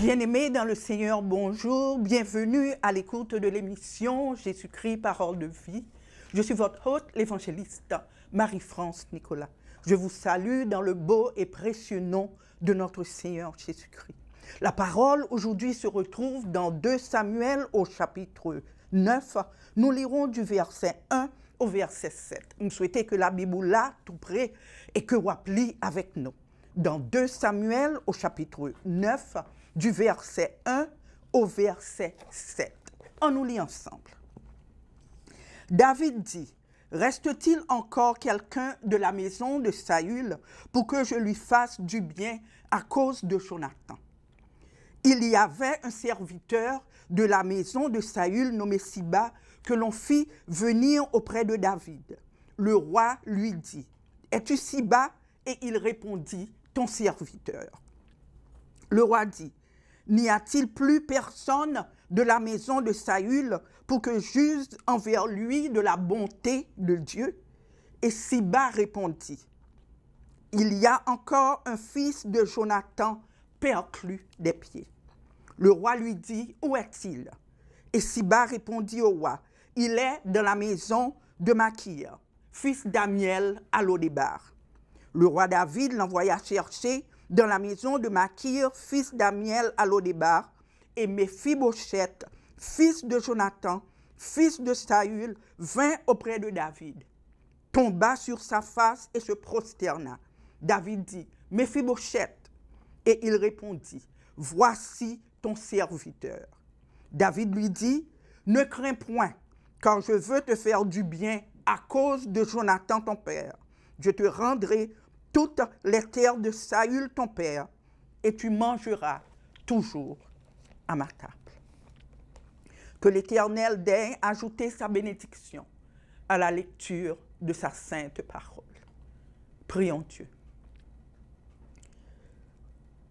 Bien-aimés dans le Seigneur, bonjour, bienvenue à l'écoute de l'émission Jésus-Christ, parole de vie. Je suis votre hôte, l'évangéliste Marie-France Nicolas. Je vous salue dans le beau et précieux nom de notre Seigneur Jésus-Christ. La parole aujourd'hui se retrouve dans 2 Samuel au chapitre 9. Nous lirons du verset 1 au verset 7. Nous souhaitons que la Bible là, tout près, et que vous appelez avec nous. Dans 2 Samuel au chapitre 9, du verset 1 au verset 7. On nous lit ensemble. David dit, « Reste-t-il encore quelqu'un de la maison de Saül pour que je lui fasse du bien à cause de Jonathan? » Il y avait un serviteur de la maison de Saül nommé Siba que l'on fit venir auprès de David. Le roi lui dit, « Es-tu Siba » Et il répondit, « Ton serviteur. » Le roi dit, « N'y a-t-il plus personne de la maison de Saül pour que j'use envers lui de la bonté de Dieu? » Et Siba répondit, « Il y a encore un fils de Jonathan perclus des pieds. » Le roi lui dit, « Où est-il? » Et Siba répondit au roi, « Il est dans la maison de Makir, fils d'Amiel à Lodébar. » Le roi David l'envoya chercher dans la maison de Makir, fils d'Amiel à Lodébar, et Méphibosheth, fils de Jonathan, fils de Saül, vint auprès de David, tomba sur sa face et se prosterna. David dit, « Méphibosheth » et il répondit, « Voici ton serviteur. » David lui dit, « Ne crains point, car je veux te faire du bien à cause de Jonathan ton père. Je te rendrai toutes les terres de Saül ton père, et tu mangeras toujours à ma table. » Que l'Éternel daigne ajouter sa bénédiction à la lecture de sa sainte parole. Prions Dieu.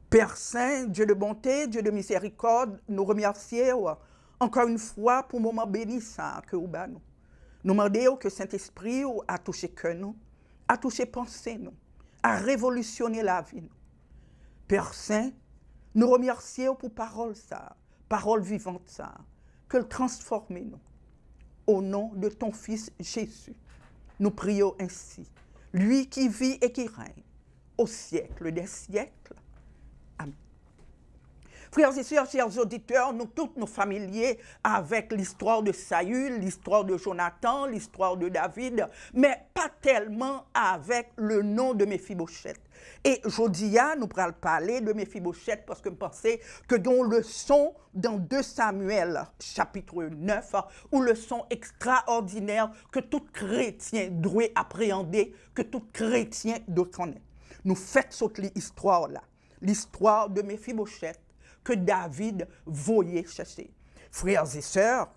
Père Saint, Dieu de bonté, Dieu de miséricorde, nous remercions encore une fois pour le moment bénissant que vous avez. Nous demandons que Saint-Esprit a touché que nous, a touché pensée nous, a révolutionné la vie nous. Père Saint, nous remercions pour parole ça, parole vivante ça, que le transforme nous. Au nom de ton Fils Jésus, nous prions ainsi, lui qui vit et qui règne au siècle des siècles. Amen. Frères et sœurs, chers auditeurs, nous tous nos familiers avec l'histoire de Saül, l'histoire de Jonathan, l'histoire de David, mais pas tellement avec le nom de Méphibosheth. Et aujourd'hui, nous allons parler de Méphibosheth parce que je pensais que dans le son dans 2 Samuel, chapitre 9, ou le son extraordinaire que tout chrétien doit appréhender, que tout chrétien doit connaître. Nous faisons cette histoire là, l'histoire de Méphibosheth, que David voyait chercher. Frères et sœurs,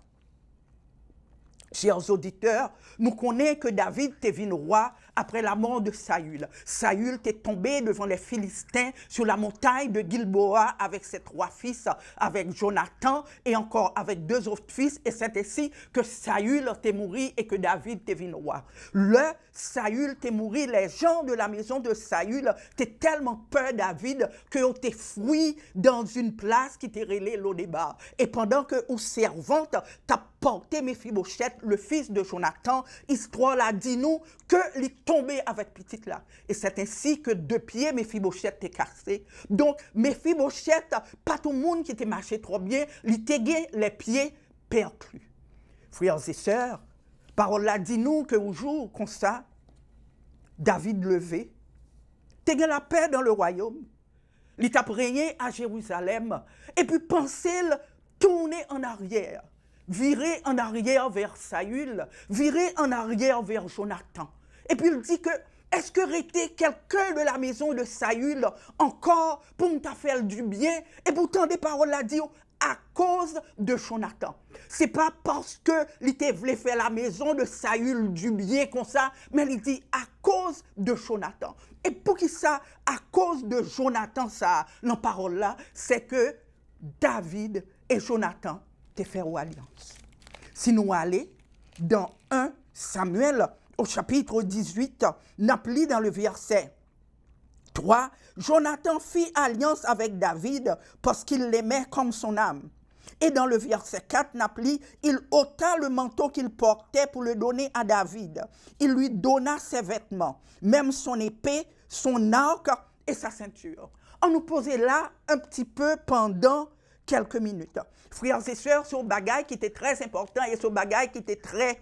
chers auditeurs, nous connaissons que David était venu roi après la mort de Saül. Saül était tombé devant les Philistins sur la montagne de Gilboa avec ses 3 fils, avec Jonathan et encore avec 2 autres fils. Et c'est ainsi que Saül était mort et que David était venu roi. Le Saül était mort, les gens de la maison de Saül étaient tellement peur David qu'ils étaient fouillés dans une place qui était relée Lodébar. Et pendant que aux servantes t'as porté Méphibosheth, le fils de Jonathan, histoire là dit nous que il tombé avec petite là. Et c'est ainsi que 2 pieds Méphibosheth étaient cassés. Donc Méphibosheth, pas tout le monde qui était marché trop bien, il était les pieds perclus. Frères et sœurs, parole là dit nous que au jour comme ça, David levé, t'es la paix dans le royaume. Il t'a régné à Jérusalem et puis pensez tourner en arrière. Virer en arrière vers Saül, virer en arrière vers Jonathan. Et puis il dit que, est-ce que était quelqu'un de la maison de Saül encore pour me faire du bien? Et pourtant des paroles là dit à cause de Jonathan. C'est pas parce que il voulait faire la maison de Saül du bien comme ça, mais il dit à cause de Jonathan. Et pour qui ça, à cause de Jonathan, ça, dans parole là, c'est que David et Jonathan faire alliance. Si nous allons dans 1 Samuel au chapitre 18, nous appelons dans le verset 3. Jonathan fit alliance avec David parce qu'il l'aimait comme son âme. Et dans le verset 4, Napli, il ôta le manteau qu'il portait pour le donner à David. Il lui donna ses vêtements, même son épée, son arc et sa ceinture. On nous posait là un petit peu pendant quelques minutes. Frères et sœurs, ce bagage qui était très important et ce bagage qui était très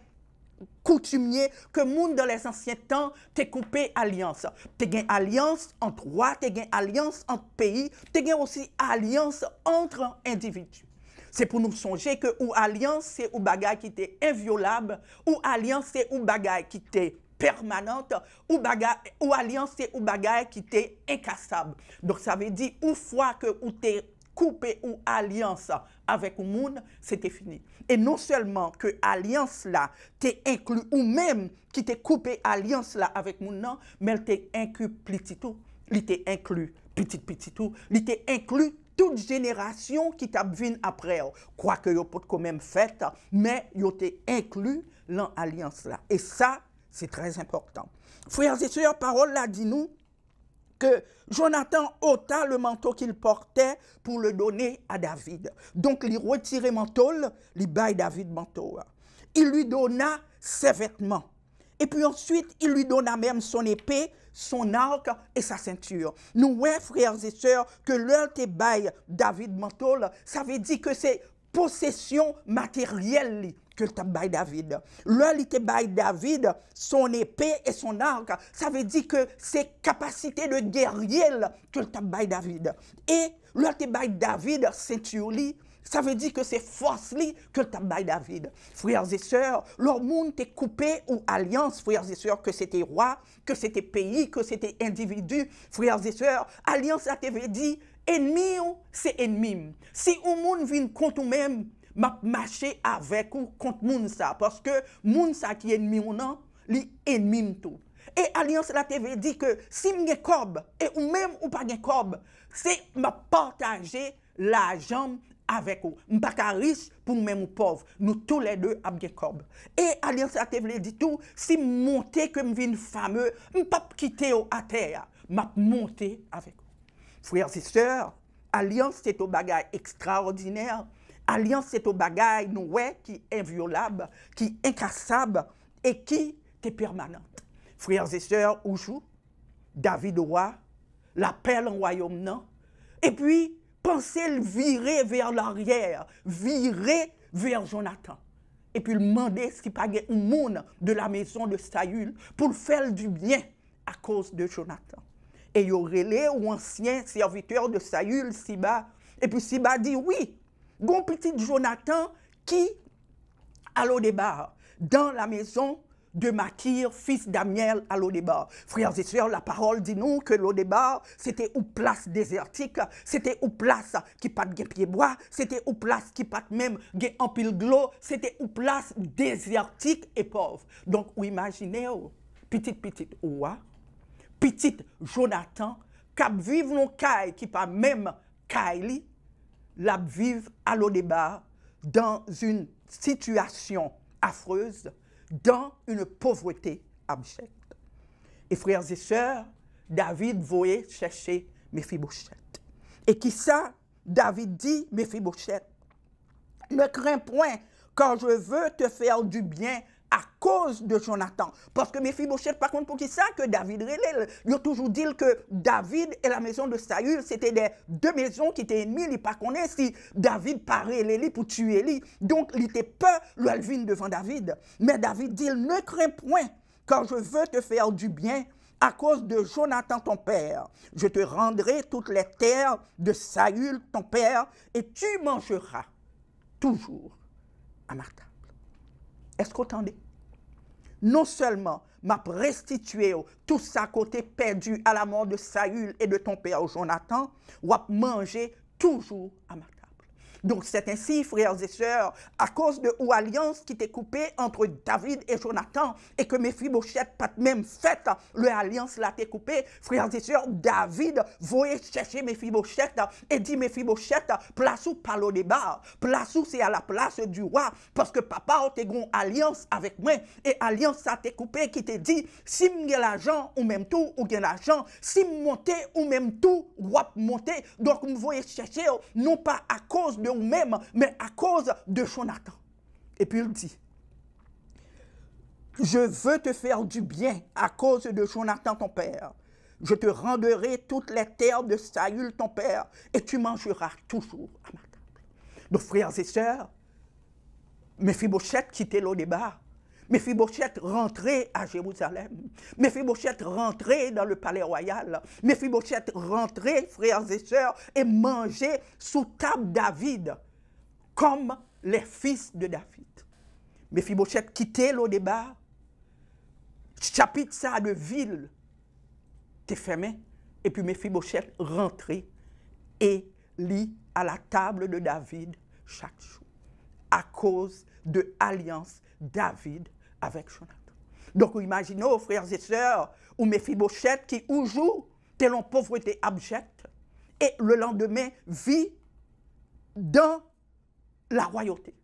coutumier, que monde dans les anciens temps, t'es coupé alliance. T'es gain alliance entre rois, t'es gain alliance entre pays, t'es gain aussi alliance entre individus. C'est pour nous songer que ou alliance, c'est ou bagage qui était inviolable, ou alliance, c'est ou bagage qui était permanente, ou alliance, c'est ou bagage qui était incassable. Donc ça veut dire, ou fois que ou t'es coupé ou alliance avec le monde, c'était fini. Et non seulement que alliance là t'es inclus, ou même qui t'es coupé alliance là avec le monde, mais elle t'est inclus petit tout, il t'est inclus petit tout, il t'est inclus toute génération qui t'a vu après. Quoi que yo peut quand même fait, mais yo t'est inclus dans l'alliance là. Et ça, c'est très important. Frères et sœurs, parole là dit nous que Jonathan ôta le manteau qu'il portait pour le donner à David. Donc, il retirait le manteau, il baille David manteau. Il lui donna ses vêtements. Et puis ensuite, il lui donna même son épée, son arc et sa ceinture. Nous, ouais, frères et sœurs, que l'heure te baille David manteau, ça veut dire que c'est possession matérielle que le bail David. Là, il te bail David, son épée et son arc. Ça veut dire que c'est capacité de guerrier que le bail David. Et là, te bail David, ceinture, ça veut dire que c'est force que le bail David. Frères et sœurs, leur monde t'est coupé ou alliance, frères et sœurs, que c'était roi, que c'était pays, que c'était individu. Frères et sœurs, alliance, ça te veut dire, ennemi, c'est ennemi. Si un monde vient contre nous-mêmes, m'a marché avec ou contre moun ça parce que moun ça qui est ennemi ou non, li ennemi tout. Et alliance la TV dit que si m'gen corbe et ou même ou pas gen corbe, c'est m'a partager l'argent avec ou. M'pas ka riche pour même ou pauvre, nous tous les deux a gen corbe. Et alliance la TV dit tout, si monter que m'vin fameux, m'pas quitter au à terre, m'a monter avec ou. Frères et sœurs, alliance c'est un bagage extraordinaire. Alliance, c'est un bagage qui est inviolable, qui est incassable et qui est permanente. Frères et sœurs, aujourd'hui, David roi, l'appel en royaume, non? Et puis, pensez virer vers l'arrière, virer vers Jonathan. Et puis, demander s'il n'y a pas un monde de la maison de Saül pour faire du bien à cause de Jonathan. Et il y aurait les anciens serviteurs de Saül, Siba. Et puis, Siba dit oui. Gon petit Jonathan qui, à l'Odébar, dans la maison de Makir, fils d'Amiel, à l'Odébar. Frères et sœurs, la parole dit nous que l'Odébar, c'était une place désertique, c'était une place qui pas de pied bois, c'était une place qui pas même en pile de l'eau, c'était une place désertique et pauvre. Donc, vous imaginez, petit Oua, petit Jonathan, qui vivent dans caille qui pas même caille, la vivre à l'Odébar dans une situation affreuse, dans une pauvreté abjecte. Et frères et sœurs, David voyait chercher Méphibosheth. Et qui ça, David dit, Méphibosheth, ne crains point, car je veux te faire du bien à cause de Jonathan. Parce que Méphibosheth, par contre, pour qui ça que David relève, il a toujours dit que David et la maison de Saül, c'était des deux maisons qui étaient ennemies, il ne pas connaît si David paraît les pour tuer lui. Donc, il était peur, lui, vient devant David. Mais David dit, ne crains point, car je veux te faire du bien à cause de Jonathan ton père. Je te rendrai toutes les terres de Saül ton père, et tu mangeras toujours à ma table. Est-ce que vous entendez? Non seulement m'a restitué tout ça côté perdu à la mort de Saül et de ton père Jonathan, ou à manger toujours à ma table. Donc c'est ainsi, frères et sœurs, à cause de l'alliance qui était coupée entre David et Jonathan, et que Mephibosheth pas même fait, l'alliance là t'est coupée, frères et sœurs, David voyait chercher Mephibosheth et dit Mephibosheth, place où parle au débat, place où c'est à la place du roi, parce que papa a une alliance avec moi, et alliance ça t'est coupée qui te dit, si m'y l'argent ou même tout, ou gain l'argent, si m'monter ou même tout, roi monter, donc vous voyez chercher, non pas à cause de vous-même, mais à cause de Jonathan. Et puis il dit, je veux te faire du bien à cause de Jonathan ton père. Je te rendrai toutes les terres de Saül ton père, et tu mangeras toujours à ma table. Donc frères et sœurs, Mephibosheth quittait le débat. Mephibosheth rentrait à Jérusalem. Mephibosheth rentrait dans le palais royal. Mephibosheth rentrait, frères et sœurs, et mangeait sous table David, comme les fils de David. Mephibosheth quittait le débat. Chapitre ça de ville était fermé. Et puis Mephibosheth rentrait et lit à la table de David chaque jour. À cause de l'alliance David avec Jonathan. Donc, imaginez, frères et sœurs, ou Mephibosheth qui, un jour, tel en pauvreté abjecte, et le lendemain, vit dans la royauté.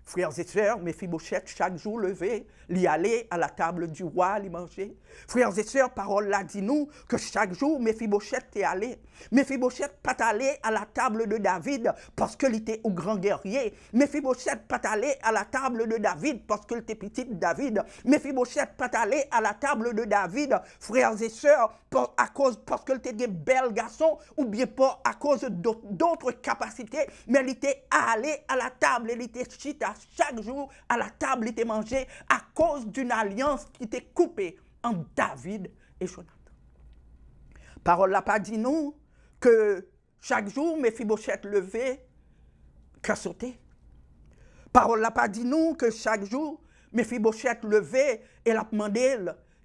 Frères et sœurs, Mephibosheth, chaque jour levé, l'y aller à la table du roi, l'y manger. Frères et sœurs, parole là dit nous que chaque jour, Mephibosheth est allé. Mephibosheth pas allé à la table de David parce qu'il était un grand guerrier. Mephibosheth pas allé à la table de David parce qu'il était petit David. Mephibosheth pas allé à la table de David, frères et sœurs, parce qu'il était un bel garçon ou bien pas à cause d'autres capacités, mais il était allé à la table, il était chita chaque jour à la table, il était mangé à cause d'une alliance qui était coupée entre David et Jonathan. Parole n'a pas dit nous que chaque jour Mephibosheth levait, qu'à sauter. Parole n'a pas dit nous que chaque jour Mephibosheth levait et l'a demandé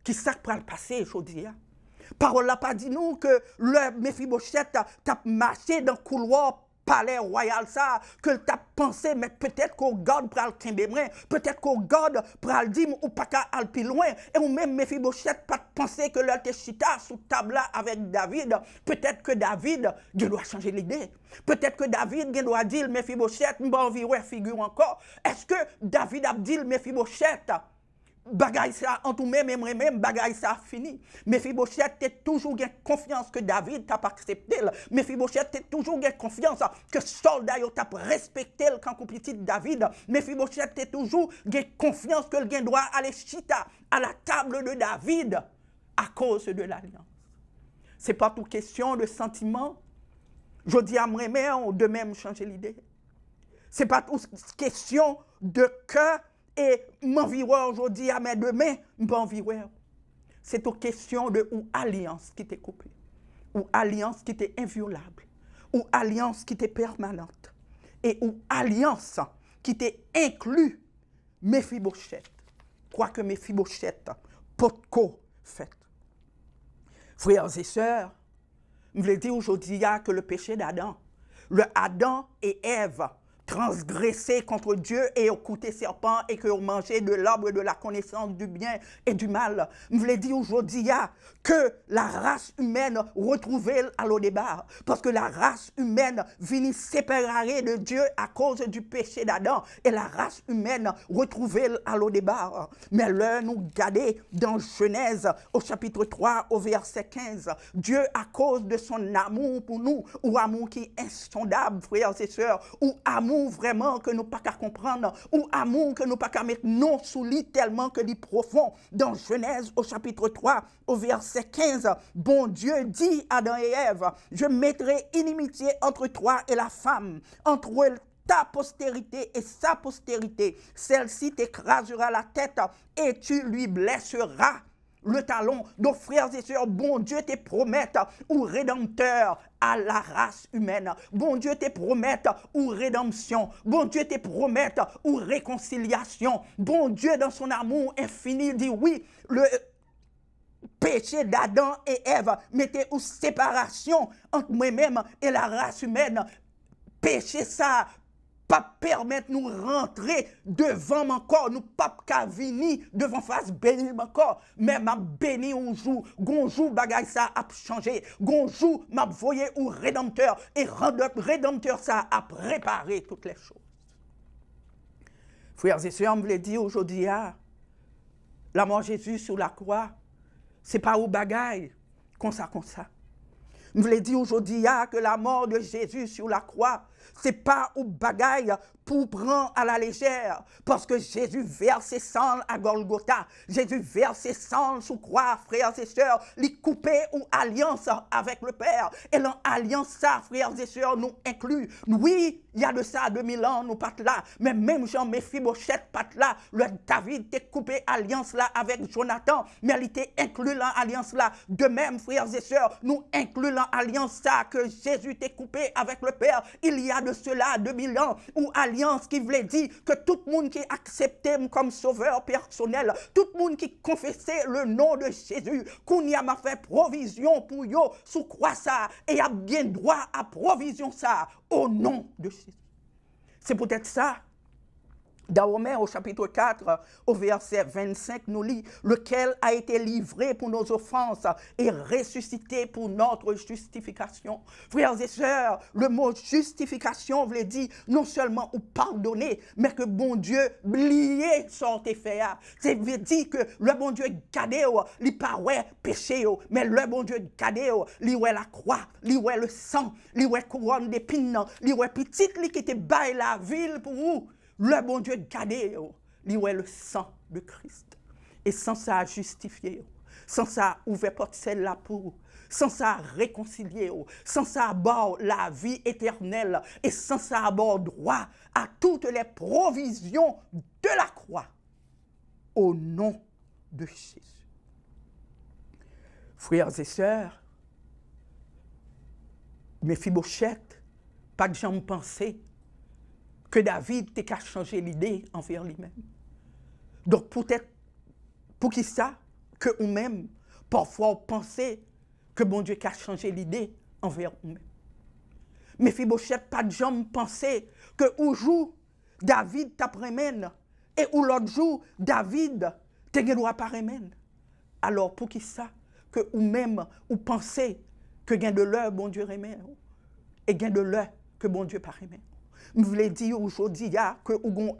qui ça pour le passer aujourd'hui. Parole n'a pas dit nous que le Mephibosheth t'a marché dans le couloir palais royal ça, que tu as pensé, mais peut-être qu'on garde pour le timbémrin, peut-être qu'on garde pour le dire ou pas qu'à aller plus loin, et ou même Mephibosheth pas penser que l'autre était chita sous table là avec David, peut-être que David, il doit changer l'idée, peut-être que David, il doit dire Mephibosheth, m'ba envie ouais figure encore, est-ce que David a dit Mephibosheth, bagay ça en tout même bagay ça fini. Mephibosheth t'es toujours gain confiance que David t'a pas accepté. Mephibosheth t'es toujours gain confiance que soldat yo t'a respecté quand petit David. Mephibosheth t'es toujours gain confiance que le gain droit aller chita à la table de David à cause de l'alliance. C'est pas toute question de sentiment. Je dis à moi de même changer l'idée. C'est pas toute question de cœur. Et m'environ aujourd'hui, mais demain, m'environ. C'est une question de ou alliance qui t'est coupée, ou alliance qui t'est inviolable, ou alliance qui t'est permanente, et ou alliance qui t'est inclus Mephibosheth. Quoique Mephibosheth, potko fait. Frères et sœurs, je voulais dire aujourd'hui que le péché d'Adam, le Adam et Ève, transgressé contre Dieu et écouté serpent et que ont mangé de l'arbre de la connaissance du bien et du mal. Je voulais dire aujourd'hui que la race humaine retrouvée à l'eau débat parce que la race humaine vient séparer de Dieu à cause du péché d'Adam et la race humaine retrouvée à l'eau débat. Mais là, nous garder dans Genèse au chapitre 3 au verset 15, Dieu à cause de son amour pour nous, ou amour qui est insondable, frères et sœurs, ou amour vraiment que nous pas qu'à comprendre, ou amour que nous pas qu'à mettre non sous lit tellement que dit profond. Dans Genèse au chapitre 3 au verset 15, bon Dieu dit à Adam et Ève, je mettrai inimitié entre toi et la femme, entre ta postérité et sa postérité, celle-ci t'écrasera la tête et tu lui blesseras le talon. Donc frères et sœurs, bon Dieu te promette ou rédempteur à la race humaine. Bon Dieu te promette ou rédemption. Bon Dieu te promette ou réconciliation. Bon Dieu dans son amour infini dit oui, le péché d'Adam et Ève mettait une séparation entre moi-même et la race humaine. Péché ça pas permettre nous rentrer devant mon corps, nous pas qu'à venir devant face béni mon corps, mais m'a béni un jour, gonjou bagay ça a changé, gonjou m'a voyé au rédempteur et rédempteur ça a préparé toutes les choses. Frères et sœurs, on me dit aujourd'hui, la mort de Jésus sur la croix, c'est pas au bagaille, comme ça. Je voulais dire aujourd'hui que la mort de Jésus sur la croix, c'est pas au bagaille pour prendre à la légère, parce que Jésus verse ses sang à Golgotha, Jésus verse ses sang sous croix, frères et sœurs, les couper ou alliance avec le Père. Et l'alliance, ça, frères et sœurs, nous inclut. Oui, il y a de ça 2000 ans, nous pas là, mais même Jean Méphibosheth pas là, le David t'est coupé alliance là avec Jonathan, mais il était inclus dans l'alliance là. De même, frères et sœurs, nous inclut dans l'alliance ça que Jésus t'est coupé avec le Père. Il y a de cela 2000 ans, ou alliance qui voulait dire que tout le monde qui acceptait comme sauveur personnel, tout le monde qui confessait le nom de Jésus, qu'on y a fait provision pour eux, sous croix ça, et a bien droit à provision ça, au nom de Jésus. C'est peut-être ça. Dans Romains au chapitre 4, au verset 25, nous lit, lequel a été livré pour nos offenses et ressuscité pour notre justification. Frères et sœurs, le mot justification veut dire non seulement ou pardonner, mais que bon Dieu blié sorte fait. Ça veut dire que le bon Dieu gardé, il pas ouais péché, mais le bon Dieu gardé, il ouais la croix, il ouais le sang, il ouais couronne d'épines, il ouais petite qui était bail la ville pour vous. Le bon Dieu gardé, il est le sang de Christ. Et sans ça justifier, sans ça ouvrir porte celle-là pour, sans ça réconcilier, sans ça avoir la vie éternelle, et sans ça avoir droit à toutes les provisions de la croix, au nom de Jésus. Frères et sœurs, Méphibosheth, pas de gens penser que David t'ait qu'à changer l'idée envers lui-même. Donc peut-être, pour qui ça, que nous-mêmes, parfois on pensait que bon Dieu qu'à changer l'idée envers nous-mêmes. Méphibosheth, pas de gens penser que un jour, David t'appremène, et ou l'autre jour, David te droit pas remène. Alors pour qui ça, que nous-mêmes, ou pensez que gain de l'heure, bon Dieu remène, et gain de l'heure, que bon Dieu pas remène. Je voulais dire aujourd'hui que nous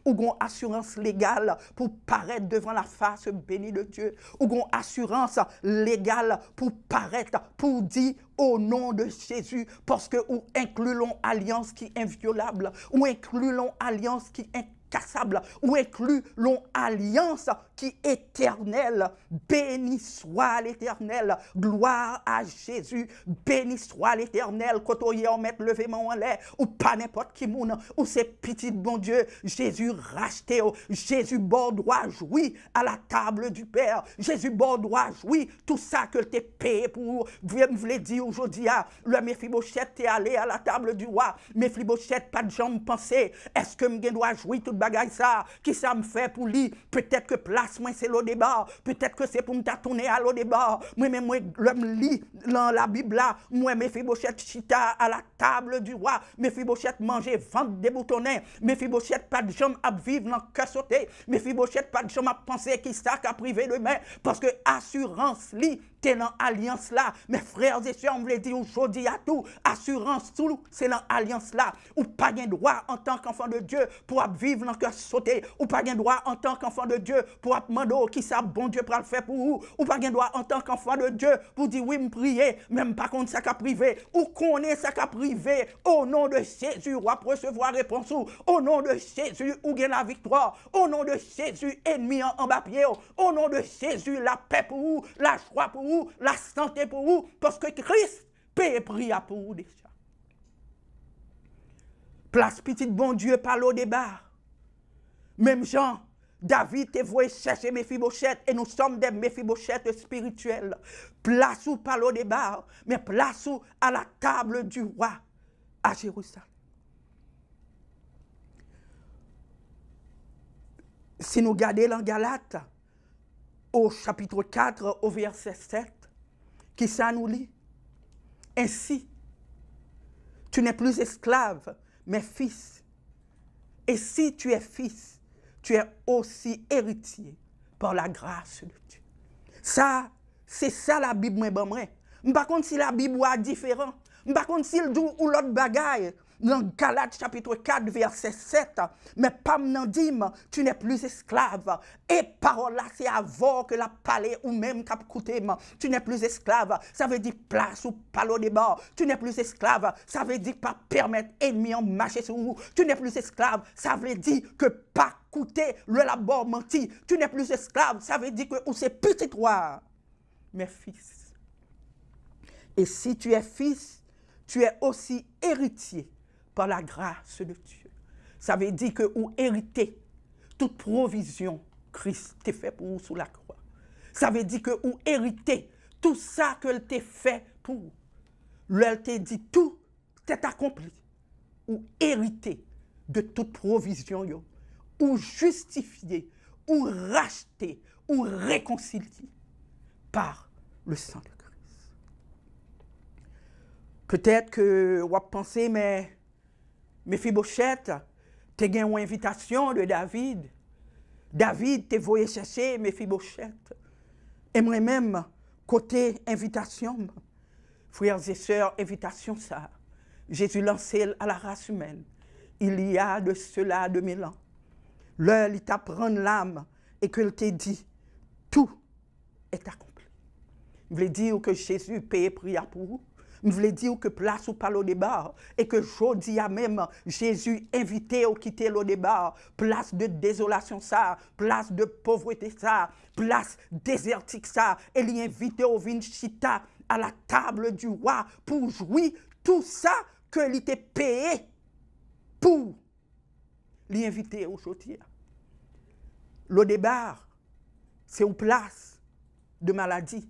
avons assurance légale pour paraître devant la face bénie de Dieu. Nous avons assurance légale pour paraître, pour dire au nom de Jésus, parce que nous incluons alliance qui est inviolable, nous incluons alliance qui est incassable, ou inclut l'alliance qui est éternelle. Béni soit l'Éternel, gloire à Jésus, béni soit l'Éternel, quand on met levé en l'air, ou pas n'importe qui moun, ou c'est petit bon Dieu, Jésus racheté, Jésus bon droit jouir à la table du Père, Jésus bon droit jouir tout ça que t'es payé pour. Vous voulez dire aujourd'hui, le Méphibosheth est allé à la table du roi, Méphibosheth pas de jambes penser, est-ce que je dois jouir tout bagay ça, qui ça me fait pour lui, peut-être que place moi c'est l'eau débat, peut-être que c'est pour me tourner à l'eau débat, moi-même moi me lis dans la Bible là, moi Méphibosheth chita à la table du roi, Méphibosheth manger vente déboutonné, Méphibosheth pas de jambes à vivre dans cœur sauté, Méphibosheth pas de jambes à penser qui ça qu'a privé de main, parce que assurance li t'es dans alliance là, mes frères et sœurs, on voulait dire aujourd'hui à tout, assurance tout, c'est dans alliance là, ou pas de droit en tant qu'enfant de Dieu pour vivre dans cœur sauté, ou pas de droit en tant qu'enfant de Dieu pour demander qui ça bon Dieu pour le faire pour vous, ou pas de droit en tant qu'enfant de Dieu pour dire oui me prier, même pas contre ça qu'a privé, ou connaît ça qu'a privé, au nom de Jésus, ou recevoir réponse, au nom de Jésus, ou gagne la victoire, au nom de Jésus, ennemi en bas pied, au nom de Jésus, la paix pour vous, la joie pour vous, la santé pour vous, parce que Christ paye prix pour vous déjà. Place petit bon Dieu par l'eau débat. Même Jean, David te voit chercher Méphibosheth et nous sommes des Méphibosheth spirituels. Place ou par l'eau débat, mais place ou à la table du roi à Jérusalem. Si nous regardons dans Galates, au chapitre 4, au verset 7, qui ça nous lit? Ainsi, tu n'es plus esclave, mais fils. Et si tu es fils, tu es aussi héritier par la grâce de Dieu. Ça, c'est ça la Bible, moi. Par contre, si la Bible est différente, par contre, si elle dit ou l'autre bagaille, dans Galates chapitre 4, verset 7, mais pas m'en dit, tu n'es plus esclave. Et parole là, c'est avant que la parler ou même cap coûter, tu n'es plus esclave. Ça veut dire place ou palo de bord. Tu n'es plus esclave. Ça veut dire pas permettre ennemi en marcher sur vous. Tu n'es plus esclave. Ça veut dire que pas coûter le labor menti. Tu n'es plus esclave. Ça veut dire que ou c'est petit roi, mais fils. Et si tu es fils, tu es aussi héritier par la grâce de Dieu. Ça veut dire que ou hériter toute provision Christ t'a fait pour vous sous la croix. Ça veut dire que ou hériter tout ça que t'a fait pour vous. Elle t'a dit tout est accompli. Ou hériter de toute provision yo, ou justifier, ou racheter, ou réconcilier par le sang de Christ. Peut-être que vous pensez, mais Mephibosheth, tu as eu une invitation de David. David t'a voulu chercher Mephibosheth. Et moi-même, côté invitation, frères et sœurs, invitation ça. Jésus lancé à la race humaine. Il y a de cela 2000 ans. L'heure, il t'a pris l'âme et qu'il t'a dit, tout est accompli. Je voulais dire que Jésus paye prière pour vous. Je voulais dire que place ou pas le débat et que jeudi à même Jésus invité au quitter le débat, place de désolation ça, place de pauvreté ça, place désertique ça, et il invité au vinchita à la table du roi pour jouir tout ça que il était payé pour l'inviter aujourd'hui. Le débat, c'est une place de maladie.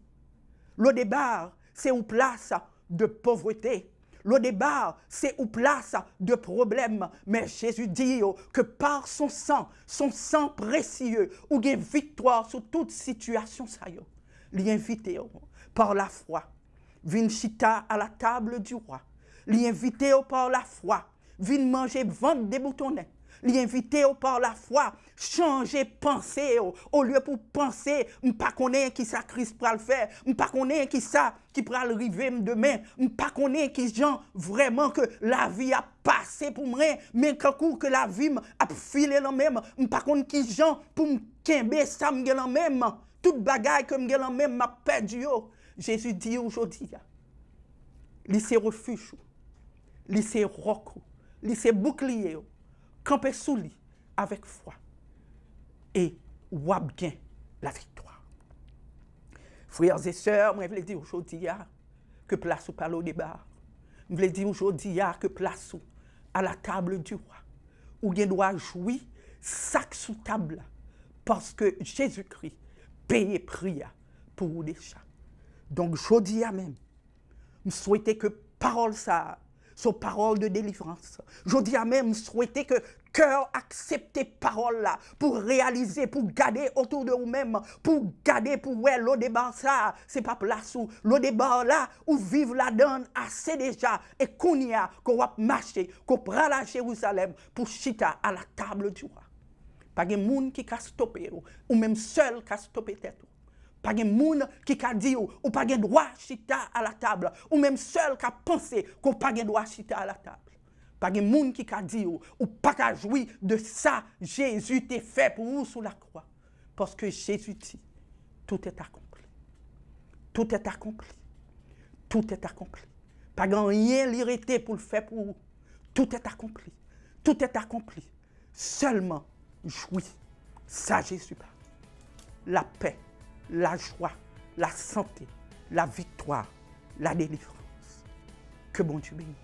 Le débat, c'est une place de pauvreté. Le débat, c'est une place de problème. Mais Jésus dit que par son sang précieux, ou une victoire sur toute situation, ça y est, l'invité par la foi. Vinchita à la table du roi. L'invité par la foi. Vin manger, vendre des boutonnets. L'invité par la foi, changer pensée au lieu pour penser, pas connaître qui ça Christ va le faire, pas connaître qui ça qui va arriver demain, pas connaître qui gens vraiment que la vie a passé pour moi, mais que la vie a filé la même, pas connaître qui gens pour me kembe ça me la même, toute bagaille que me la même m'a perdu. Jésus dit aujourd'hui, lycée refuge, lycée roc, lycée bouclier. Camper sous lui avec foi et wab gain la victoire. Frères et sœurs, moi je veux dire aujourd'hui que place ou pas au débat. Je veux dire aujourd'hui que place ou à la table du roi. Où il doit jouir sac sous table parce que Jésus-Christ paye prix pour vous déjà. Donc aujourd'hui même, je souhaite que parole ça son parole de délivrance. Je dis à même souhaiter que cœur accepte parole là pour réaliser, pour garder autour de vous-même, pour garder pour ouais le débat ça, c'est pas place où le débat là où vivre la donne assez déjà et qu'on y a qu'on va marcher, qu'on prend à Jérusalem pour chita à la table du roi. Pas de monde qui a stoppé ou même seul qui a stoppé tête. Pas de monde qui a dit ou pas de droit chita à la table, ou même seul qui a pensé qu'on pas de droit chita à la table. Pas de monde qui a dit ou pas qu'à jouir de ça, Jésus t'a fait pour vous sous la croix. Parce que Jésus dit, tout est accompli. Tout est accompli. Tout est accompli. Pas de rien l'irrité pour le faire pour vous. Tout est accompli. Tout est accompli. Seulement, jouir. Ça, Jésus parle. La paix, la joie, la santé, la victoire, la délivrance. Que bon Dieu bénisse.